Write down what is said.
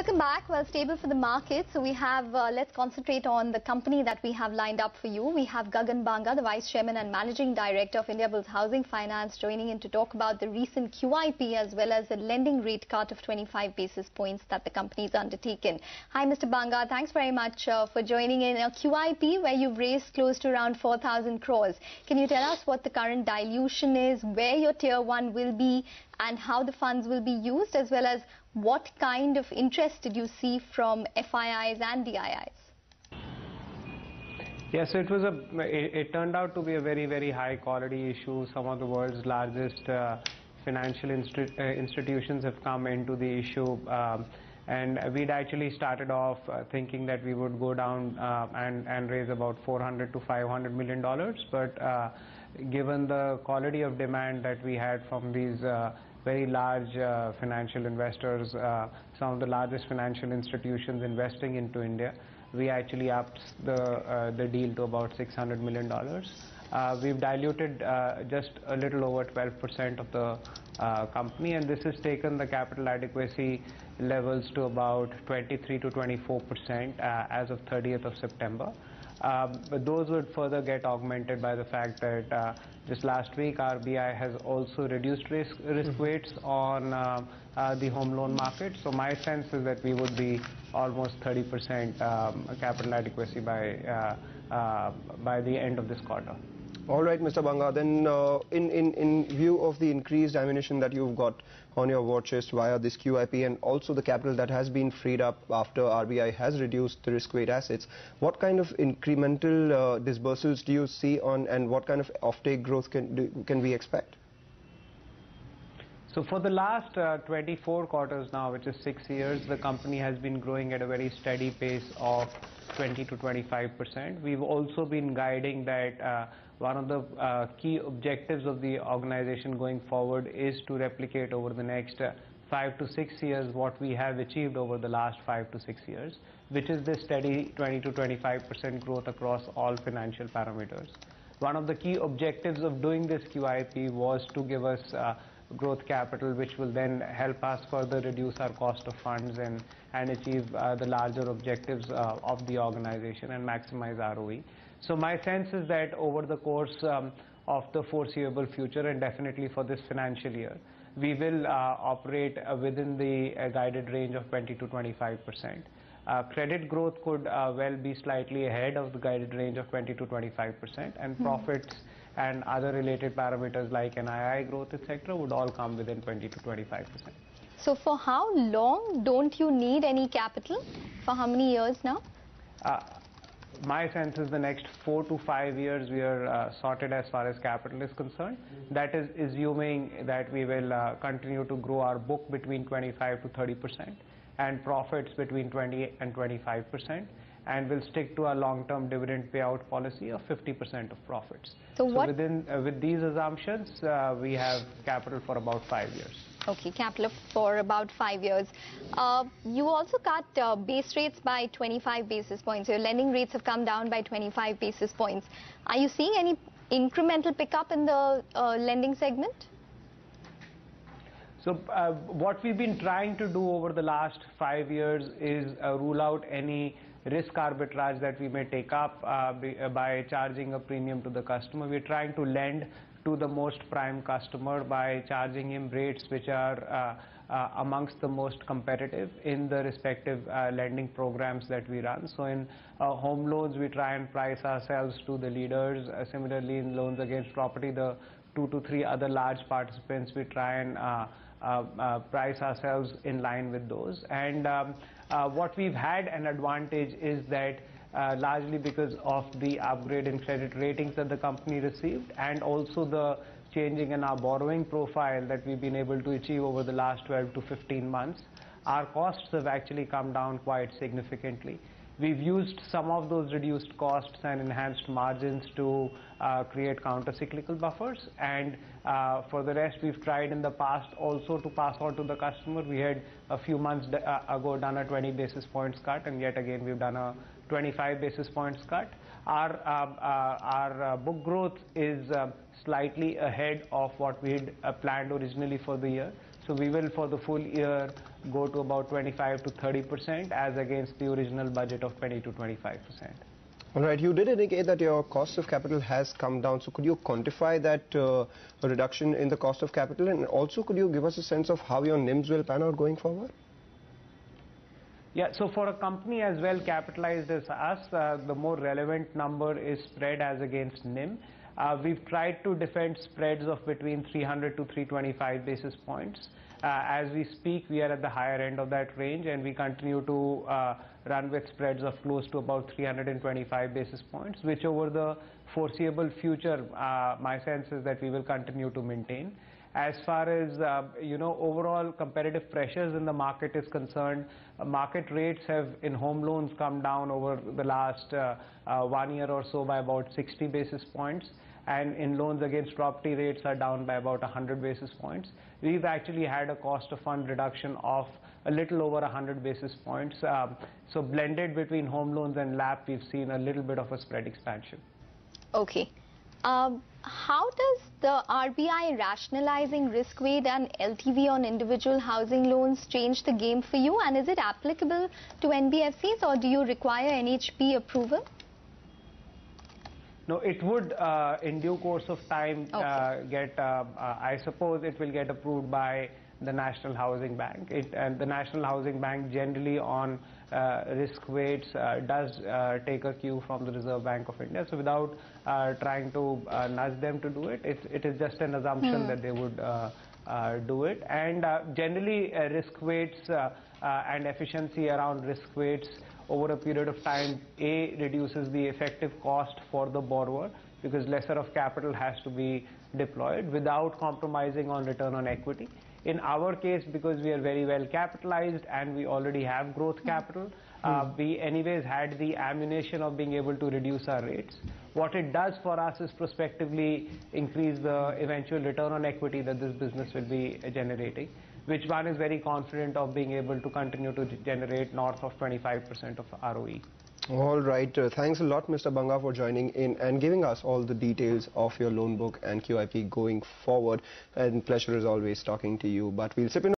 Welcome back. Well, stable for the market. So we have, let's concentrate on the company that we have lined up for you. We have Gagan Banga, the Vice Chairman and Managing Director of Indiabulls Housing Finance, joining in to talk about the recent QIP as well as the lending rate cut of 25 basis points that the company has undertaken. Hi, Mr. Banga. Thanks very much for joining in. A QIP where you've raised close to around 4,000 crores. Can you tell us what the current dilution is, where your tier 1 will be, and how the funds will be used, as well as what kind of interest did you see from FIIs and DIIs? Yes, it turned out to be a very high quality issue. Some of the world's largest financial institutions have come into the issue, and we'd actually started off thinking that we would go down and raise about $400 to $500 million, but given the quality of demand that we had from these very large financial investors, some of the largest financial institutions investing into India, we actually upped the deal to about $600 million. We've diluted just a little over 12% of the company, and this has taken the capital adequacy levels to about 23 to 24% as of 30th of September. But those would further get augmented by the fact that just last week RBI has also reduced risk weights on the home loan market. So my sense is that we would be almost 30% capital adequacy by the end of this quarter. All right, Mr. Banga, then in view of the increased ammunition that you've got on your war chest via this QIP and also the capital that has been freed up after RBI has reduced the risk weight assets, what kind of incremental disbursals do you see on, and what kind of offtake growth can we expect? So for the last 24 quarters now, which is 6 years, the company has been growing at a very steady pace of 20 to 25%. We've also been guiding that one of the key objectives of the organization going forward is to replicate over the next 5 to 6 years what we have achieved over the last 5 to 6 years, which is this steady 20 to 25% growth across all financial parameters. One of the key objectives of doing this QIP was to give us growth capital, which will then help us further reduce our cost of funds and achieve the larger objectives of the organization and maximize ROE. So my sense is that over the course of the foreseeable future, and definitely for this financial year, we will operate within the guided range of 20 to 25%. Credit growth could well be slightly ahead of the guided range of 20 to 25%, and profits and other related parameters like NII growth, etc., would all come within 20 to 25%. So for how long don't you need any capital? For how many years now? My sense is the next 4 to 5 years we are sorted as far as capital is concerned. That is assuming that we will continue to grow our book between 25 to 30% and profits between 20 and 25%, and will stick to our long-term dividend payout policy of 50% of profits. So with these assumptions, we have capital for about 5 years. Okay, capital for about 5 years. You also cut base rates by 25 basis points. Your lending rates have come down by 25 basis points. Are you seeing any incremental pickup in the lending segment? So what we've been trying to do over the last 5 years is rule out any risk arbitrage that we may take up by charging a premium to the customer. We're trying to lend to the most prime customer by charging him rates which are amongst the most competitive in the respective lending programs that we run. So in home loans, we try and price ourselves to the leaders. Similarly, in loans against property, the 2 to 3 other large participants, we try and price ourselves in line with those. And what we've had an advantage is that largely because of the upgrade in credit ratings that the company received, and also the changing in our borrowing profile that we've been able to achieve over the last 12 to 15 months, our costs have actually come down quite significantly. We've used some of those reduced costs and enhanced margins to create counter-cyclical buffers, and for the rest, we've tried in the past also to pass on to the customer. We had a few months ago done a 20 basis points cut, and yet again we've done a 25 basis points cut. Our book growth is slightly ahead of what we had planned originally for the year. So we will, for the full year, go to about 25 to 30% as against the original budget of 20 to 25%. All right, you did indicate that your cost of capital has come down. So could you quantify that reduction in the cost of capital? And also could you give us a sense of how your NIMs will pan out going forward? Yeah, so for a company as well capitalized as us, the more relevant number is spread as against NIM. We've tried to defend spreads of between 300 to 325 basis points. As we speak, we are at the higher end of that range, and we continue to run with spreads of close to about 325 basis points, which over the foreseeable future, my sense is that we will continue to maintain. As far as overall competitive pressures in the market is concerned, market rates have in home loans come down over the last 1 year or so by about 60 basis points, and in loans against property rates are down by about 100 basis points. We've actually had a cost of fund reduction of a little over 100 basis points. So blended between home loans and LAP, we've seen a little bit of a spread expansion. Okay. How does the RBI rationalizing risk weight and LTV on individual housing loans change the game for you? And is it applicable to NBFCs, or do you require NHB approval? No, it would, in due course of time, get, I suppose it will get approved by the National Housing Bank. And the National Housing Bank generally on risk weights does take a cue from the Reserve Bank of India. So without trying to nudge them to do it, it is just an assumption that they would do it. And generally risk weights and efficiency around risk weights over a period of time, A, reduces the effective cost for the borrower because lesser of capital has to be deployed without compromising on return on equity. In our case, because we are very well capitalized and we already have growth capital, we anyways had the ammunition of being able to reduce our rates. What it does for us is prospectively increase the eventual return on equity that this business will be generating, which one is very confident of being able to continue to generate north of 25% of ROE. All right. Thanks a lot, Mr. Banga, for joining in and giving us all the details of your loan book and QIP going forward. And pleasure as always talking to you. But we'll sip in